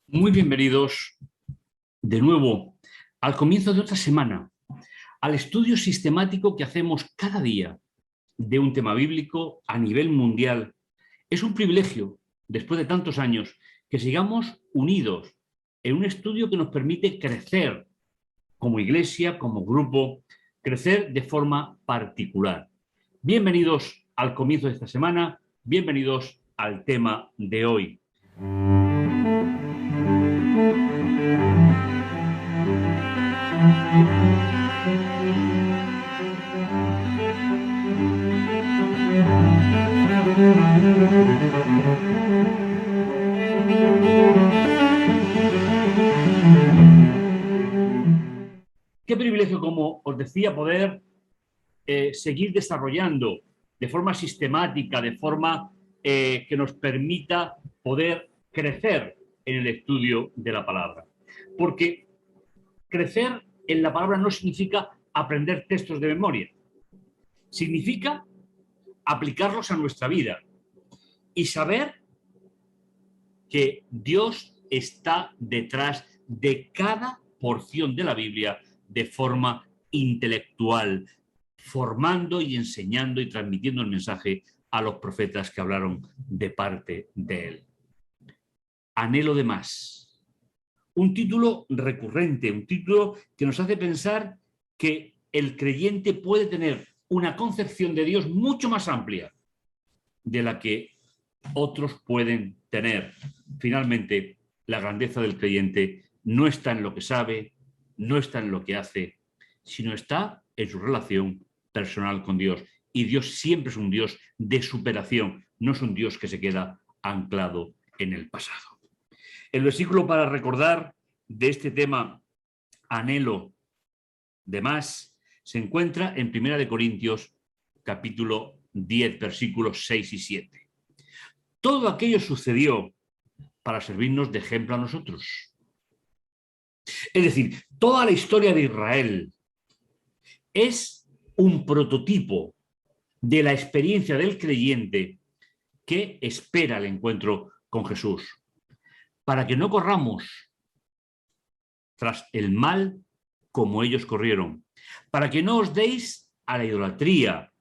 Muy bienvenidos de nuevo al comienzo de otra semana, al estudio sistemático que hacemos cada día de un tema bíblico a nivel mundial. Es un privilegio, después de tantos años, que sigamos unidos en un estudio que nos permite crecer como iglesia, como grupo, crecer de forma particular. Bienvenidos al comienzo de esta semana, bienvenidos al tema de hoy. Qué privilegio, como os decía, poder seguir desarrollando de forma sistemática, de forma que nos permita poder crecer en el estudio de la palabra. Porque crecer en la palabra no significa aprender textos de memoria, significa aplicarlos a nuestra vida y saber que Dios está detrás de cada porción de la Biblia de forma intelectual, formando y enseñando y transmitiendo el mensaje a los profetas que hablaron de parte de él. Anhelo de más. Un título recurrente, un título que nos hace pensar que el creyente puede tener una concepción de Dios mucho más amplia de la que otros pueden tener. Finalmente, la grandeza del creyente no está en lo que sabe, no está en lo que hace, sino está en su relación personal con Dios. Y Dios siempre es un Dios de superación, no es un Dios que se queda anclado en el pasado. El versículo para recordar de este tema, anhelo de más, se encuentra en 1 Corintios capítulo 10, versículos 6 y 7. Todo aquello sucedió para servirnos de ejemplo a nosotros. Es decir, toda la historia de Israel es un prototipo de la experiencia del creyente que espera el encuentro con Jesús, para que no corramos tras el mal como ellos corrieron, para que no os deis a la idolatría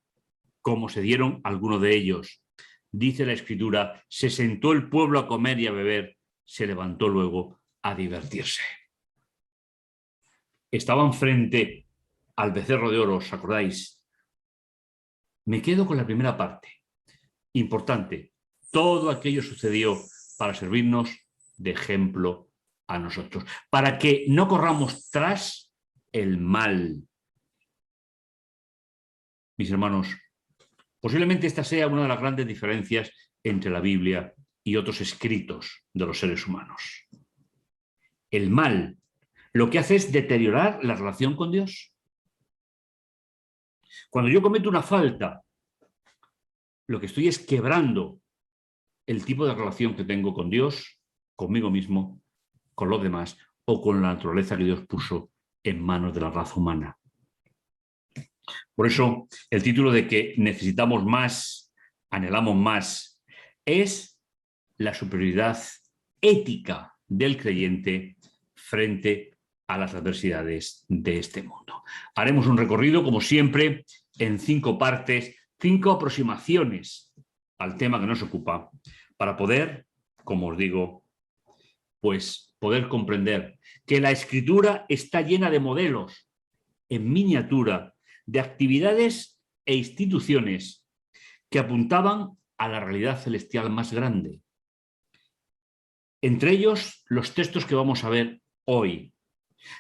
como se dieron algunos de ellos. Dice la Escritura, se sentó el pueblo a comer y a beber, se levantó luego a divertirse. Estaban frente al becerro de oro, ¿os acordáis? Me quedo con la primera parte. Importante, todo aquello sucedió para servirnos de ejemplo a nosotros, para que no corramos tras el mal. Mis hermanos, posiblemente esta sea una de las grandes diferencias entre la Biblia y otros escritos de los seres humanos. El mal lo que hace es deteriorar la relación con Dios. Cuando yo cometo una falta, lo que estoy es quebrando el tipo de relación que tengo con Dios, conmigo mismo, con los demás o con la naturaleza que Dios puso en manos de la raza humana. Por eso, el título de que necesitamos más, anhelamos más, es la superioridad ética del creyente frente a las adversidades de este mundo. Haremos un recorrido, como siempre, en 5 partes, 5 aproximaciones al tema que nos ocupa, para poder, como os digo, pues poder comprender que la Escritura está llena de modelos en miniatura, de actividades e instituciones que apuntaban a la realidad celestial más grande. Entre ellos, los textos que vamos a ver hoy.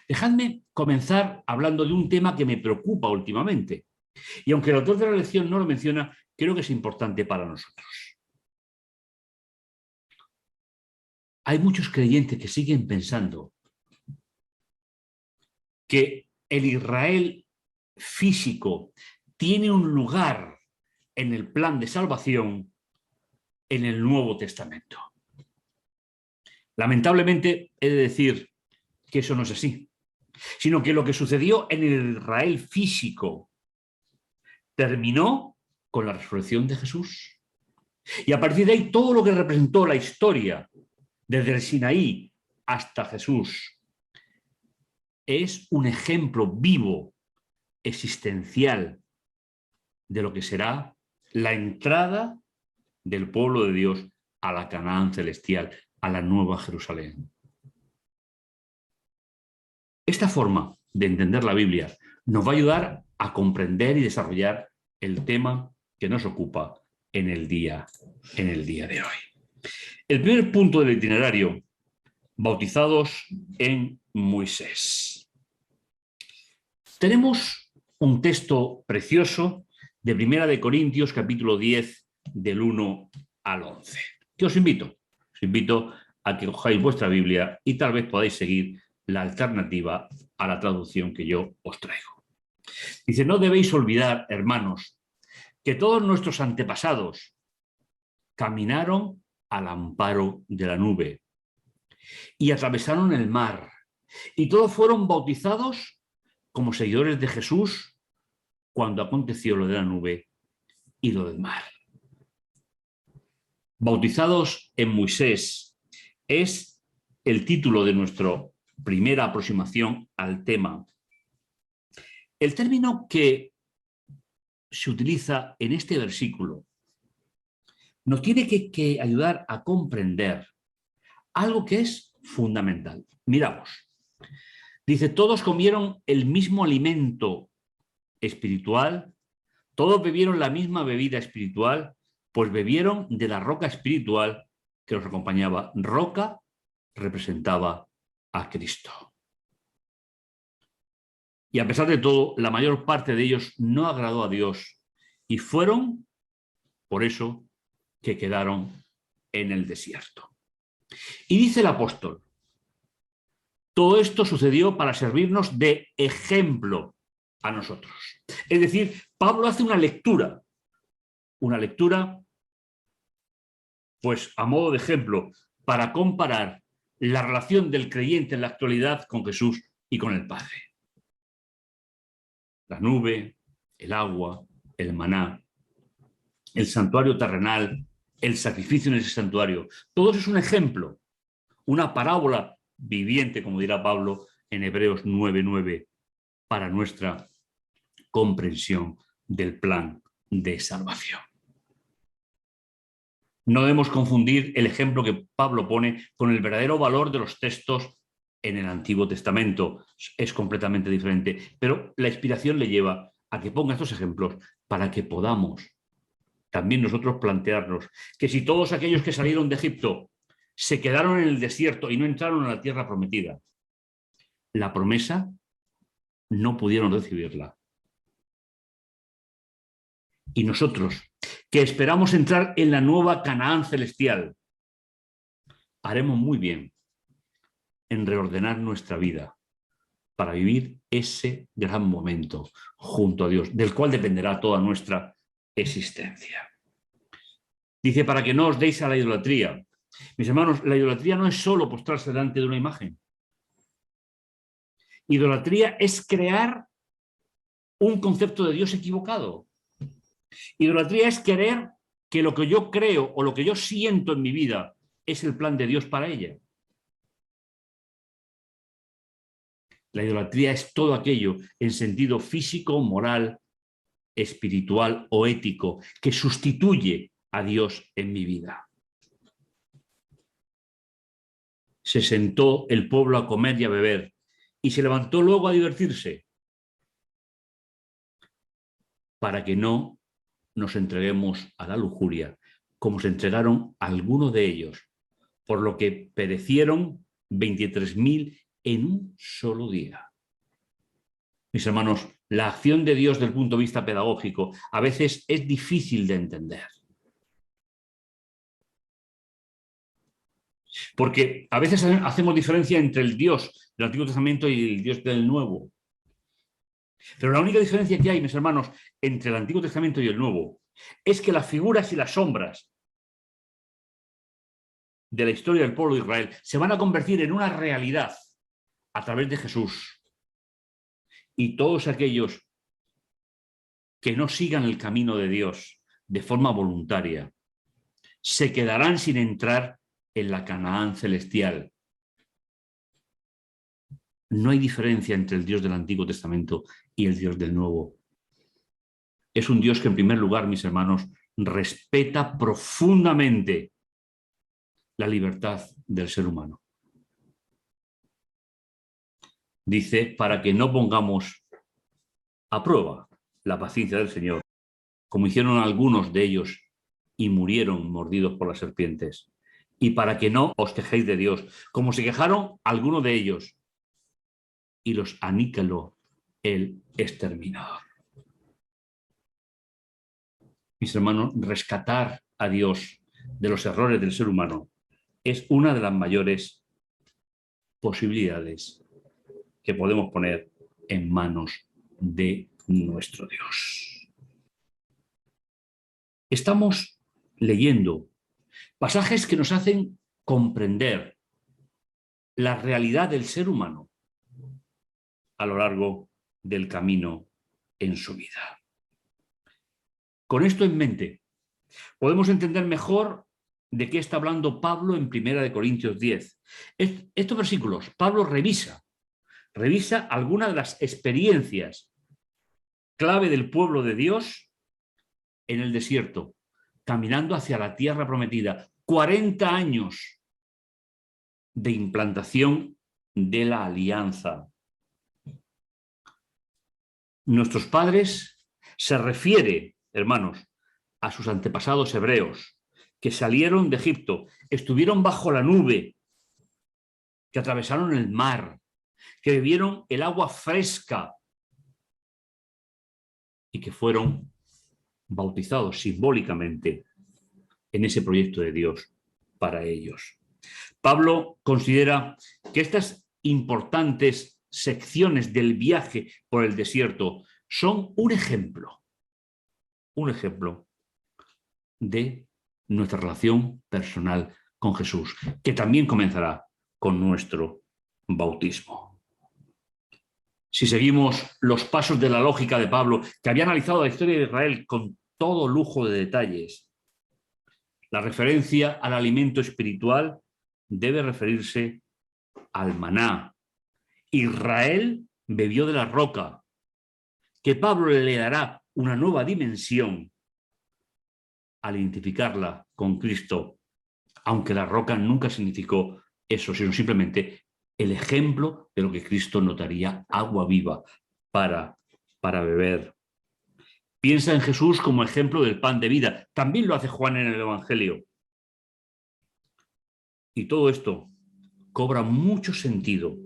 Dejadme comenzar hablando de un tema que me preocupa últimamente. Y aunque el autor de la lección no lo menciona, creo que es importante para nosotros. Hay muchos creyentes que siguen pensando que el Israel físico tiene un lugar en el plan de salvación en el Nuevo Testamento. Lamentablemente he de decir que eso no es así, sino que lo que sucedió en el Israel físico terminó con la resurrección de Jesús. Y a partir de ahí todo lo que representó la historia, desde el Sinaí hasta Jesús es un ejemplo vivo, existencial, de lo que será la entrada del pueblo de Dios a la Canaán celestial, a la Nueva Jerusalén. Esta forma de entender la Biblia nos va a ayudar a comprender y desarrollar el tema que nos ocupa en el día de hoy. El primer punto del itinerario: bautizados en Moisés. Tenemos un texto precioso de Primera de Corintios, capítulo 10, del 1 al 11, que os invito a que cojáis vuestra Biblia y tal vez podáis seguir la alternativa a la traducción que yo os traigo. Dice: no debéis olvidar, hermanos, que todos nuestros antepasados caminaron al amparo de la nube y atravesaron el mar, y todos fueron bautizados como seguidores de Jesús cuando aconteció lo de la nube y lo del mar. Bautizados en Moisés es el título de nuestra primera aproximación al tema. El término que se utiliza en este versículo nos tiene que ayudar a comprender algo que es fundamental. Miramos. Dice: todos comieron el mismo alimento espiritual, todos bebieron la misma bebida espiritual, pues bebieron de la roca espiritual que los acompañaba. Roca representaba a Cristo. Y a pesar de todo, la mayor parte de ellos no agradó a Dios y fueron, por eso, que quedaron en el desierto. Y dice el apóstol: todo esto sucedió para servirnos de ejemplo a nosotros. Es decir, Pablo hace una lectura, pues a modo de ejemplo, para comparar la relación del creyente en la actualidad con Jesús y con el Padre. La nube, el agua, el maná, el santuario terrenal, el sacrificio en ese santuario, todo eso es un ejemplo, una parábola viviente, como dirá Pablo en Hebreos 9:9, para nuestra comprensión del plan de salvación. No debemos confundir el ejemplo que Pablo pone con el verdadero valor de los textos en el Antiguo Testamento. Es completamente diferente, pero la inspiración le lleva a que ponga estos ejemplos para que podamos también nosotros plantearnos que si todos aquellos que salieron de Egipto se quedaron en el desierto y no entraron a la tierra prometida, la promesa no pudieron recibirla. Y nosotros, que esperamos entrar en la nueva Canaán celestial, haremos muy bien en reordenar nuestra vida para vivir ese gran momento junto a Dios, del cual dependerá toda nuestra existencia. Dice: para que no os deis a la idolatría. Mis hermanos, la idolatría no es solo postrarse delante de una imagen. Idolatría es crear un concepto de Dios equivocado. Idolatría es querer que lo que yo creo o lo que yo siento en mi vida es el plan de Dios para ella. La idolatría es todo aquello en sentido físico, moral, espiritual o ético que sustituye a Dios en mi vida. Se sentó el pueblo a comer y a beber y se levantó luego a divertirse, para que no nos entreguemos a la lujuria, como se entregaron algunos de ellos, por lo que perecieron 23.000 en un solo día. Mis hermanos, la acción de Dios desde el punto de vista pedagógico a veces es difícil de entender. Porque a veces hacemos diferencia entre el Dios del Antiguo Testamento y el Dios del Nuevo. Pero la única diferencia que hay, mis hermanos, entre el Antiguo Testamento y el Nuevo es que las figuras y las sombras de la historia del pueblo de Israel se van a convertir en una realidad a través de Jesús. Y todos aquellos que no sigan el camino de Dios de forma voluntaria se quedarán sin entrar en la Canaán celestial, no hay diferencia entre el Dios del Antiguo Testamento y el Dios del Nuevo. Es un Dios que, en primer lugar, mis hermanos, respeta profundamente la libertad del ser humano. Dice, para que no pongamos a prueba la paciencia del Señor, como hicieron algunos de ellos y murieron mordidos por las serpientes, y para que no os quejéis de Dios, como se quejaron algunos de ellos, y los aniquiló el exterminador. Mis hermanos, rescatar a Dios de los errores del ser humano es una de las mayores posibilidades que podemos poner en manos de nuestro Dios. Estamos leyendo pasajes que nos hacen comprender la realidad del ser humano a lo largo del camino en su vida. Con esto en mente, podemos entender mejor de qué está hablando Pablo en 1 Corintios 10. Estos versículos, Pablo revisa algunas de las experiencias clave del pueblo de Dios en el desierto, caminando hacia la tierra prometida. 40 años de implantación de la alianza. Nuestros padres se refiere, hermanos, a sus antepasados hebreos que salieron de Egipto, estuvieron bajo la nube, que atravesaron el mar, que bebieron el agua fresca y que fueron bautizados simbólicamente en ese proyecto de Dios para ellos. Pablo considera que estas importantes secciones del viaje por el desierto son un ejemplo de nuestra relación personal con Jesús, que también comenzará con nuestro bautismo. Si seguimos los pasos de la lógica de Pablo, que había analizado la historia de Israel con todo lujo de detalles, la referencia al alimento espiritual debe referirse al maná. Israel bebió de la roca, que Pablo le dará una nueva dimensión al identificarla con Cristo, aunque la roca nunca significó eso, sino simplemente el ejemplo de lo que Cristo notaría, agua viva para beber. Piensa en Jesús como ejemplo del pan de vida. También lo hace Juan en el Evangelio. Y todo esto cobra mucho sentido.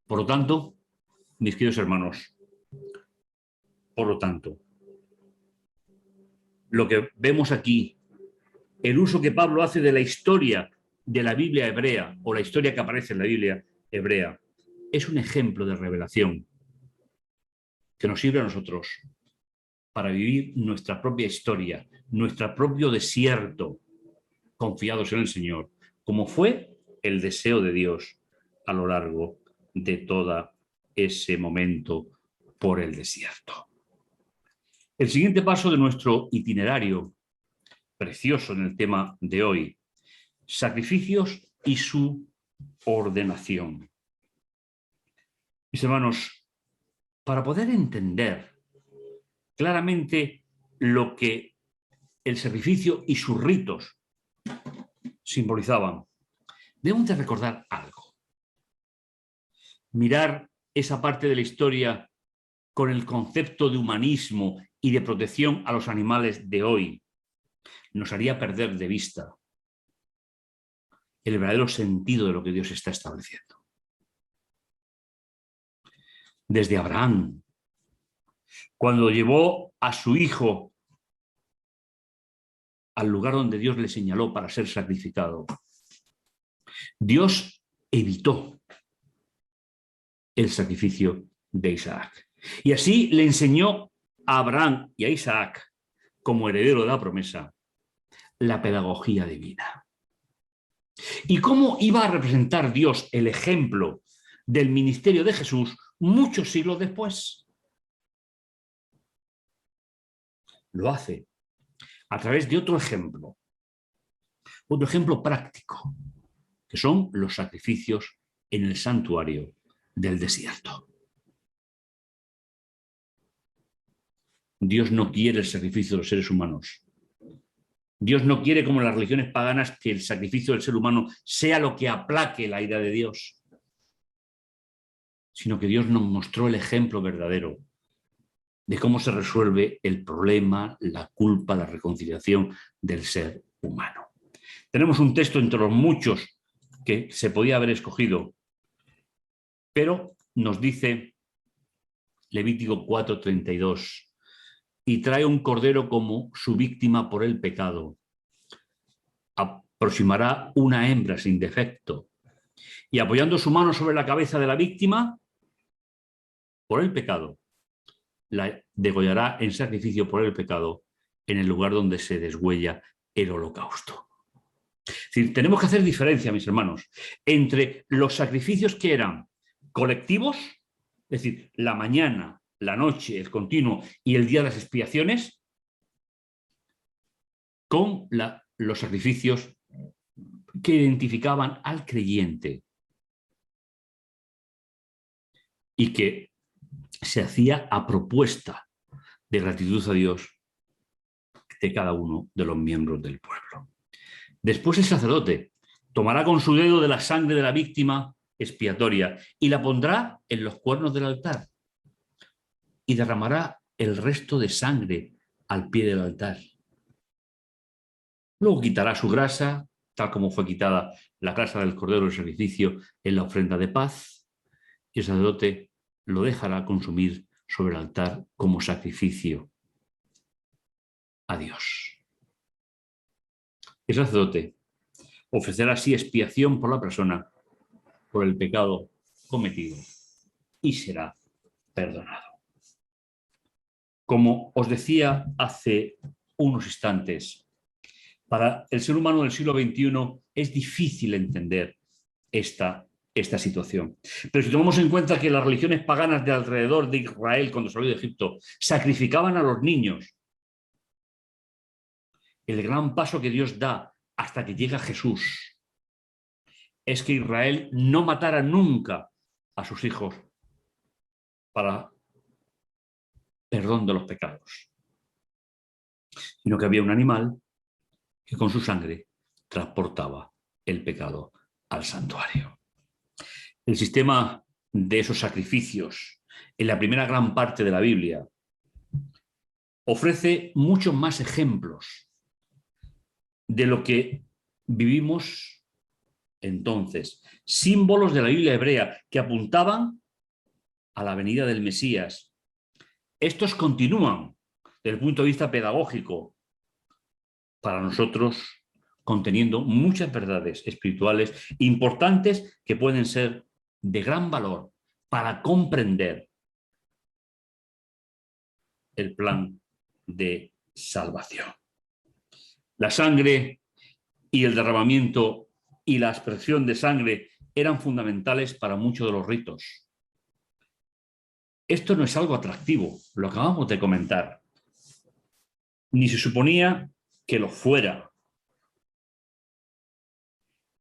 Por lo tanto, mis queridos hermanos, lo que vemos aquí, el uso que Pablo hace de la historia de la Biblia hebrea, o la historia que aparece en la Biblia hebrea, es un ejemplo de revelación que nos sirve a nosotros para vivir nuestra propia historia, nuestro propio desierto, confiados en el Señor, como fue el deseo de Dios a lo largo de todo ese momento por el desierto. El siguiente paso de nuestro itinerario, precioso en el tema de hoy, sacrificios y su ordenación. Mis hermanos, para poder entender claramente lo que el sacrificio y sus ritos simbolizaban, debemos de recordar algo. Mirar esa parte de la historia con el concepto de humanismo y de protección a los animales de hoy nos haría perder de vista el verdadero sentido de lo que Dios está estableciendo. Desde Abraham, cuando llevó a su hijo al lugar donde Dios le señaló para ser sacrificado, Dios evitó el sacrificio de Isaac. Y así le enseñó a Abraham y a Isaac, como heredero de la promesa, la pedagogía divina. ¿Y cómo iba a representar Dios el ejemplo del ministerio de Jesús muchos siglos después? Lo hace a través de otro ejemplo práctico, que son los sacrificios en el santuario del desierto. Dios no quiere el sacrificio de los seres humanos. Dios no quiere, como en las religiones paganas, que el sacrificio del ser humano sea lo que aplaque la ira de Dios, sino que Dios nos mostró el ejemplo verdadero de cómo se resuelve el problema, la culpa, la reconciliación del ser humano. Tenemos un texto entre los muchos que se podía haber escogido, pero nos dice Levítico 4:32, y trae un cordero como su víctima por el pecado. Aproximará una hembra sin defecto y apoyando su mano sobre la cabeza de la víctima por el pecado, la degollará en sacrificio por el pecado en el lugar donde se deshuella el holocausto. Es decir, tenemos que hacer diferencia, mis hermanos, entre los sacrificios que eran colectivos, es decir, la mañana, la noche, el continuo y el día de las expiaciones, con los sacrificios que identificaban al creyente y que se hacía a propuesta de gratitud a Dios de cada uno de los miembros del pueblo. Después el sacerdote tomará con su dedo de la sangre de la víctima expiatoria y la pondrá en los cuernos del altar y derramará el resto de sangre al pie del altar. Luego quitará su grasa, tal como fue quitada la grasa del cordero del sacrificio en la ofrenda de paz, y el sacerdote lo dejará consumir sobre el altar como sacrificio a Dios. El sacerdote ofrecerá así expiación por la persona, por el pecado cometido, y será perdonado. Como os decía hace unos instantes, para el ser humano del siglo XXI es difícil entender esta situación. Pero si tomamos en cuenta que las religiones paganas de alrededor de Israel, cuando salió de Egipto, sacrificaban a los niños, el gran paso que Dios da hasta que llega Jesús es que Israel no matara nunca a sus hijos para perdón de los pecados, sino que había un animal que con su sangre transportaba el pecado al santuario. El sistema de esos sacrificios en la primera gran parte de la Biblia ofrece muchos más ejemplos de lo que vivimos entonces, símbolos de la Biblia hebrea que apuntaban a la venida del Mesías. Estos continúan desde el punto de vista pedagógico para nosotros, conteniendo muchas verdades espirituales importantes que pueden ser de gran valor para comprender el plan de salvación. La sangre y el derramamiento y la aspersión de sangre eran fundamentales para muchos de los ritos. Esto no es algo atractivo, lo acabamos de comentar. Ni se suponía que lo fuera.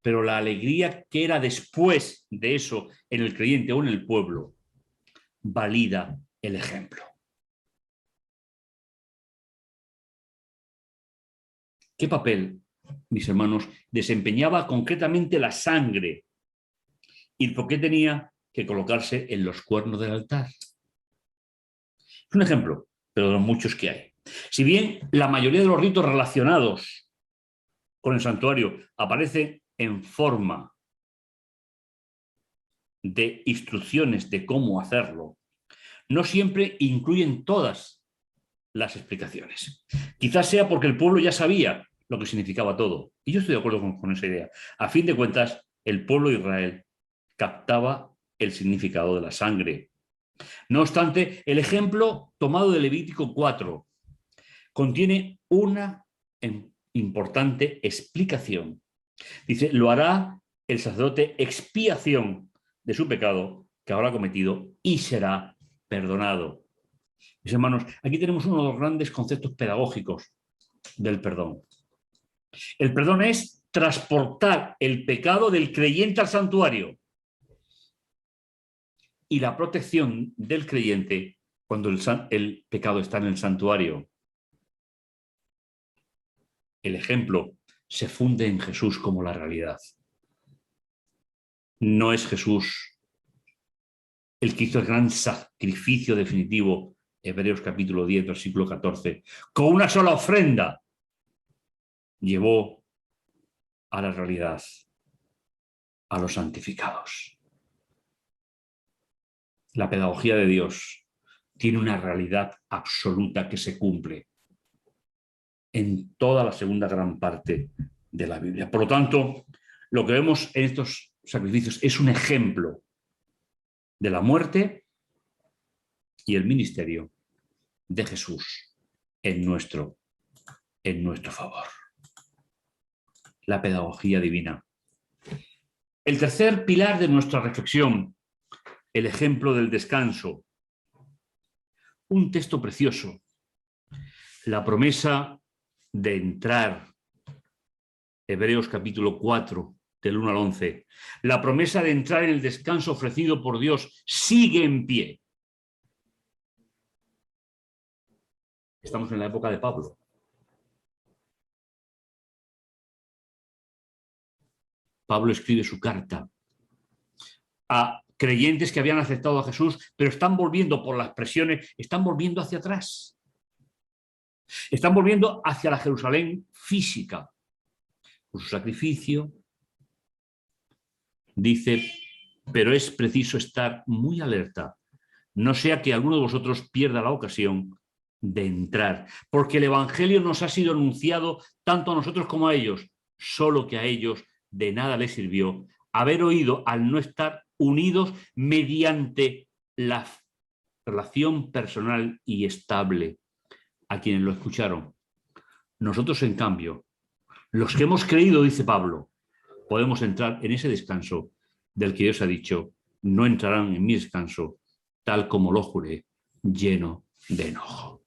Pero la alegría que era después de eso en el creyente o en el pueblo valida el ejemplo. ¿Qué papel, mis hermanos, desempeñaba concretamente la sangre y por qué tenía que colocarse en los cuernos del altar? Es un ejemplo, pero de los muchos que hay. Si bien la mayoría de los ritos relacionados con el santuario aparecen en forma de instrucciones de cómo hacerlo, no siempre incluyen todas las explicaciones. Quizás sea porque el pueblo ya sabía lo que significaba todo. Y yo estoy de acuerdo con esa idea. A fin de cuentas, el pueblo de Israel captaba el significado de la sangre. No obstante, el ejemplo tomado de Levítico 4 contiene una importante explicación. Dice, lo hará el sacerdote expiación de su pecado que habrá cometido y será perdonado. Mis hermanos, aquí tenemos uno de los grandes conceptos pedagógicos del perdón. El perdón es transportar el pecado del creyente al santuario. y la protección del creyente cuando el pecado está en el santuario. El ejemplo se funde en Jesús como la realidad. No es Jesús el que hizo el gran sacrificio definitivo, Hebreos capítulo 10, versículo 14, con una sola ofrenda llevó a la realidad a los santificados. La pedagogía de Dios tiene una realidad absoluta que se cumple en toda la segunda gran parte de la Biblia. Por lo tanto, lo que vemos en estos sacrificios es un ejemplo de la muerte y el ministerio de Jesús en nuestro favor. La pedagogía divina. El tercer pilar de nuestra reflexión, el ejemplo del descanso. Un texto precioso. La promesa de entrar, Hebreos capítulo 4, del 1 al 11. La promesa de entrar en el descanso ofrecido por Dios sigue en pie. Estamos en la época de Pablo. Pablo escribe su carta a creyentes que habían aceptado a Jesús, pero están volviendo por las presiones, están volviendo hacia atrás. Están volviendo hacia la Jerusalén física. Por su sacrificio, dice, pero es preciso estar muy alerta, no sea que alguno de vosotros pierda la ocasión de entrar, porque el Evangelio nos ha sido anunciado tanto a nosotros como a ellos, solo que a ellos de nada les sirvió haber oído al no estar unidos mediante la relación personal y estable a quienes lo escucharon. Nosotros, en cambio, los que hemos creído, dice Pablo, podemos entrar en ese descanso del que Dios ha dicho, no entrarán en mi descanso, tal como lo juré, lleno de enojo.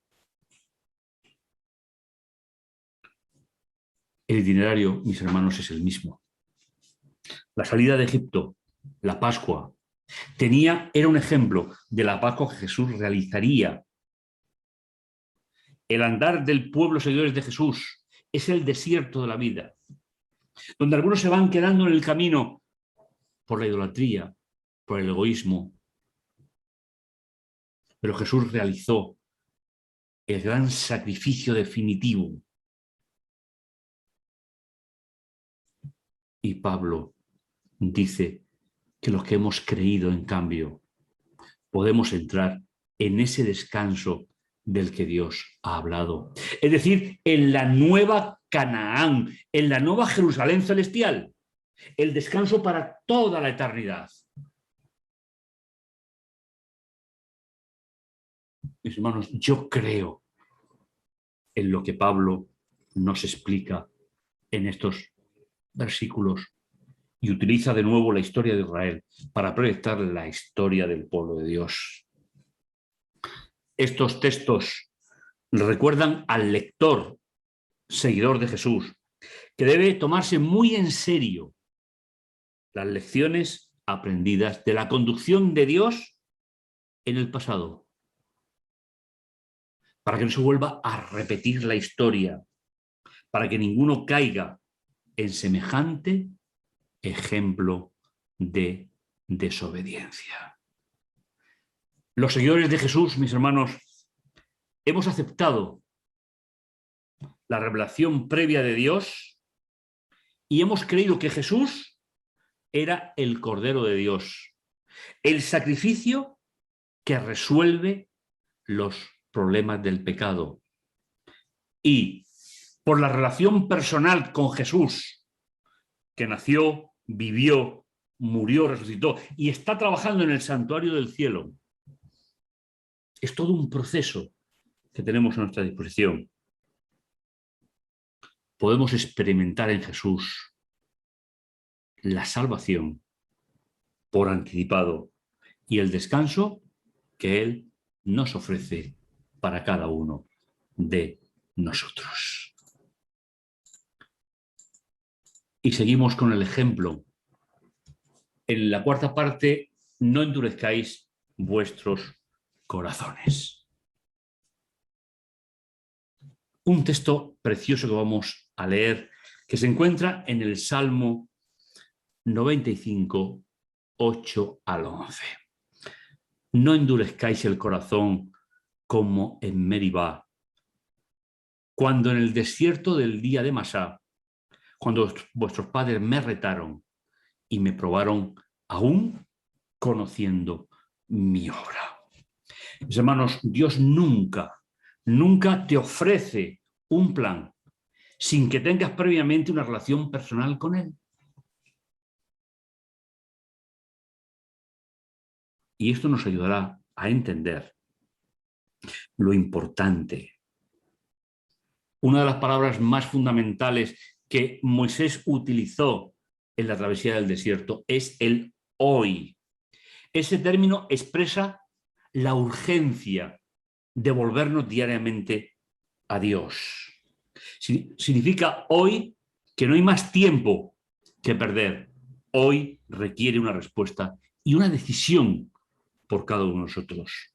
El itinerario, mis hermanos, es el mismo. La salida de Egipto, la Pascua, era un ejemplo de la Pascua que Jesús realizaría. El andar del pueblo seguidores de Jesús es el desierto de la vida, donde algunos se van quedando en el camino por la idolatría, por el egoísmo. Pero Jesús realizó el gran sacrificio definitivo. Y Pablo dice que los que hemos creído, en cambio, podemos entrar en ese descanso del que Dios ha hablado. Es decir, en la nueva Canaán, en la nueva Jerusalén celestial, el descanso para toda la eternidad. Mis hermanos, yo creo en lo que Pablo nos explica en estos versículos y utiliza de nuevo la historia de Israel para proyectar la historia del pueblo de Dios. Estos textos recuerdan al lector, seguidor de Jesús, que debe tomarse muy en serio las lecciones aprendidas de la conducción de Dios en el pasado, para que no se vuelva a repetir la historia, para que ninguno caiga en semejante ejemplo de desobediencia. Los seguidores de Jesús, mis hermanos, hemos aceptado la revelación previa de Dios y hemos creído que Jesús era el Cordero de Dios, el sacrificio que resuelve los problemas del pecado. Y por la relación personal con Jesús, que nació, vivió, murió, resucitó y está trabajando en el santuario del cielo, es todo un proceso que tenemos a nuestra disposición. Podemos experimentar en Jesús la salvación por anticipado y el descanso que Él nos ofrece para cada uno de nosotros. Y seguimos con el ejemplo. En la cuarta parte, no endurezcáis vuestros corazones. Un texto precioso que vamos a leer, que se encuentra en el Salmo 95, 8 al 11. No endurezcáis el corazón como en Meribá, cuando en el desierto del día de Masá, cuando vuestros padres me retaron y me probaron aún conociendo mi obra. Mis hermanos, Dios nunca te ofrece un plan sin que tengas previamente una relación personal con Él. Y esto nos ayudará a entender lo importante. Una de las palabras más fundamentales que Moisés utilizó en la travesía del desierto es el hoy. Ese término expresa la urgencia de volvernos diariamente a Dios. Significa hoy que no hay más tiempo que perder. Hoy requiere una respuesta y una decisión por cada uno de nosotros.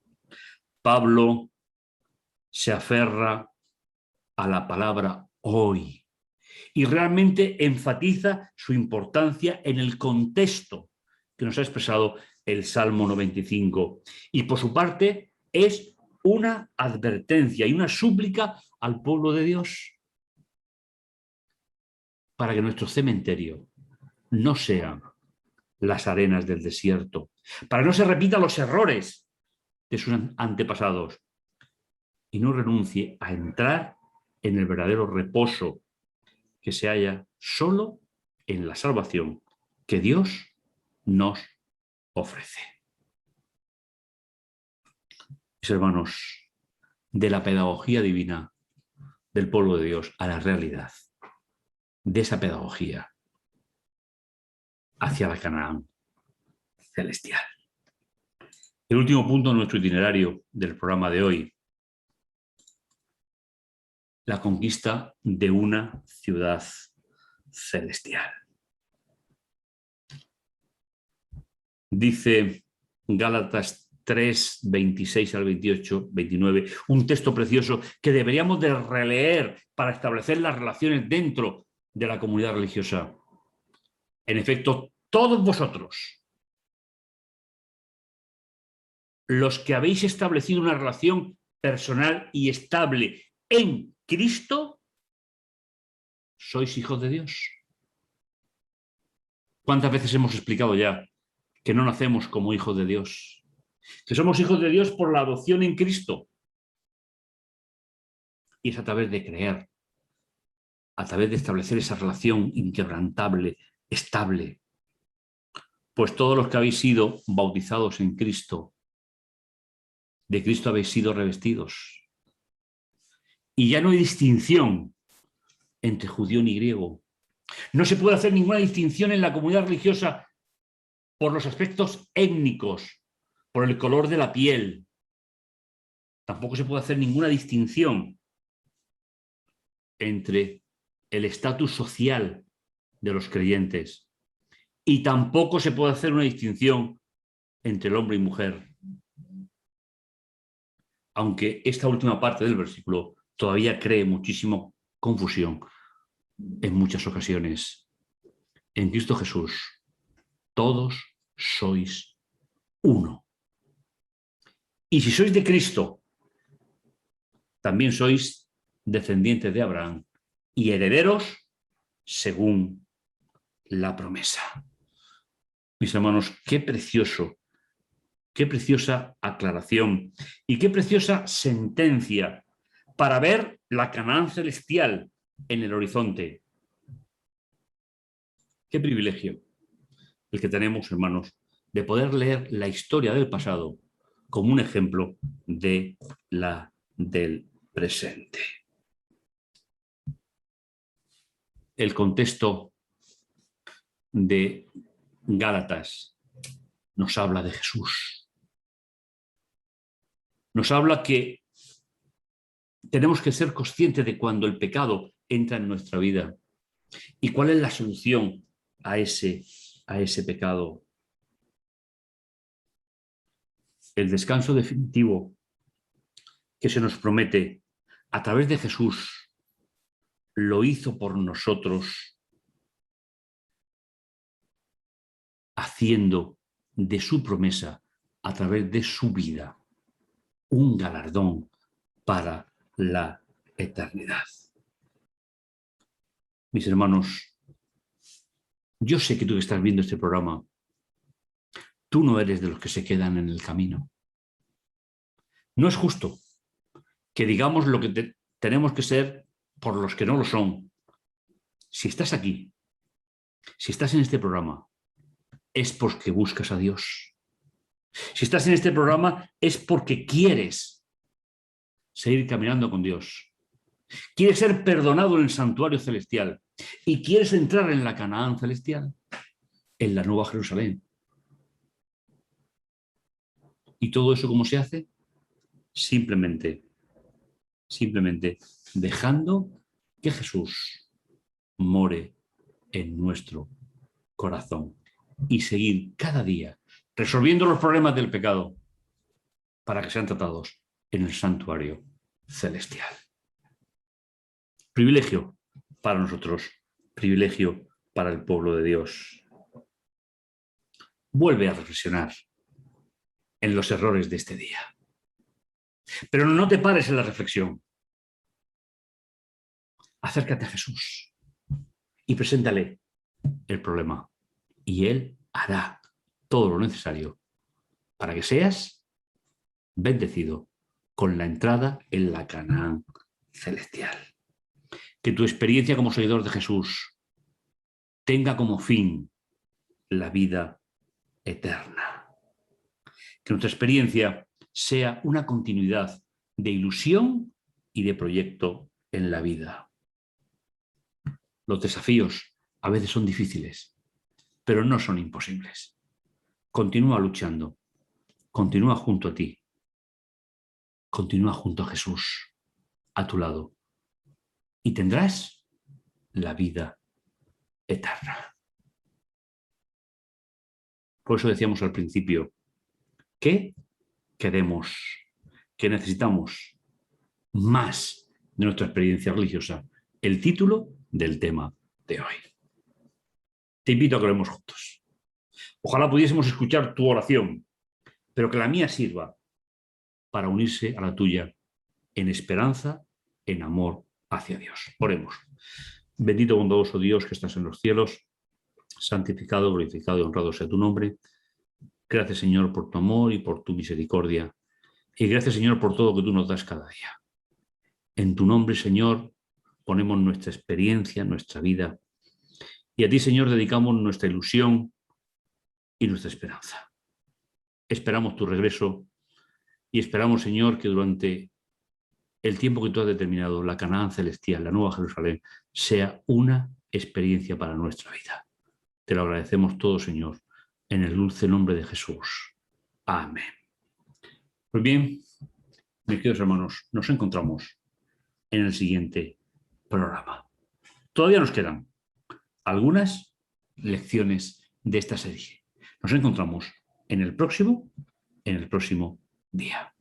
Pablo se aferra a la palabra hoy y realmente enfatiza su importancia en el contexto que nos ha expresado el Salmo 95. Y por su parte es una advertencia y una súplica al pueblo de Dios para que nuestro cementerio no sean las arenas del desierto, para que no se repitan los errores de sus antepasados y no renuncie a entrar en el verdadero reposo que se halla solo en la salvación que Dios nos ofrece. Mis hermanos, de la pedagogía divina del pueblo de Dios a la realidad, de esa pedagogía hacia la Canaán celestial. El último punto de nuestro itinerario del programa de hoy: la conquista de una ciudad celestial. Dice Gálatas 3, 26 al 28, 29, un texto precioso que deberíamos de releer para establecer las relaciones dentro de la comunidad religiosa. En efecto, todos vosotros, los que habéis establecido una relación personal y estable en Cristo, sois hijos de Dios. ¿Cuántas veces hemos explicado ya que no nacemos como hijos de Dios? Que somos hijos de Dios por la adopción en Cristo. Y es a través de creer, a través de establecer esa relación inquebrantable, estable. Pues todos los que habéis sido bautizados en Cristo, de Cristo habéis sido revestidos. Y ya no hay distinción entre judío ni griego. No se puede hacer ninguna distinción en la comunidad religiosa por los aspectos étnicos, por el color de la piel. Tampoco se puede hacer ninguna distinción entre el estatus social de los creyentes. Y tampoco se puede hacer una distinción entre el hombre y mujer. Aunque esta última parte del versículo todavía cree muchísima confusión en muchas ocasiones. En Cristo Jesús, todos sois uno. Y si sois de Cristo, también sois descendientes de Abraham y herederos según la promesa. Mis hermanos, qué precioso, qué preciosa aclaración y qué preciosa sentencia para ver la Canaán celestial en el horizonte. Qué privilegio el que tenemos, hermanos, de poder leer la historia del pasado como un ejemplo de la del presente. El contexto de Gálatas nos habla de Jesús. Nos habla que tenemos que ser conscientes de cuando el pecado entra en nuestra vida y cuál es la solución a ese pecado. el descanso definitivo que se nos promete a través de Jesús, lo hizo por nosotros, haciendo de su promesa, a través de su vida, un galardón para la eternidad. Mis hermanos, yo sé que tú que estás viendo este programa, tú no eres de los que se quedan en el camino. No es justo que digamos lo que tenemos que ser por los que no lo son. Si estás aquí, si estás en este programa, es porque buscas a Dios. Si estás en este programa, es porque quieres seguir caminando con Dios. Quieres ser perdonado en el santuario celestial y quieres entrar en la Canaán celestial, en la Nueva Jerusalén. ¿Y todo eso cómo se hace? Simplemente dejando que Jesús more en nuestro corazón y seguir cada día resolviendo los problemas del pecado para que sean tratados en el santuario celestial. Privilegio para nosotros, privilegio para el pueblo de Dios. Vuelve a reflexionar en los errores de este día. Pero no te pares en la reflexión. Acércate a Jesús y preséntale el problema. Y Él hará todo lo necesario para que seas bendecido con la entrada en la Canaán celestial. Que tu experiencia como seguidor de Jesús tenga como fin la vida eterna. Que nuestra experiencia sea una continuidad de ilusión y de proyecto en la vida. Los desafíos a veces son difíciles, pero no son imposibles. Continúa luchando, continúa junto a ti, continúa junto a Jesús, a tu lado, y tendrás la vida eterna. Por eso decíamos al principio, ¿qué queremos? ¿Qué necesitamos? Más de nuestra experiencia religiosa. El título del tema de hoy. Te invito a que oremos juntos. Ojalá pudiésemos escuchar tu oración, pero que la mía sirva para unirse a la tuya en esperanza, en amor hacia Dios. Oremos. Bendito, bondadoso Dios que estás en los cielos, santificado, glorificado y honrado sea tu nombre. Gracias, Señor, por tu amor y por tu misericordia. Y gracias, Señor, por todo lo que tú nos das cada día. En tu nombre, Señor, ponemos nuestra experiencia, nuestra vida. Y a ti, Señor, dedicamos nuestra ilusión y nuestra esperanza. Esperamos tu regreso y esperamos, Señor, que durante el tiempo que tú has determinado, la Canaán celestial, la Nueva Jerusalén, sea una experiencia para nuestra vida. Te lo agradecemos todo, Señor, en el dulce nombre de Jesús. Amén. Pues bien, mis queridos hermanos, nos encontramos en el siguiente programa. Todavía nos quedan algunas lecciones de esta serie. Nos encontramos en el próximo día.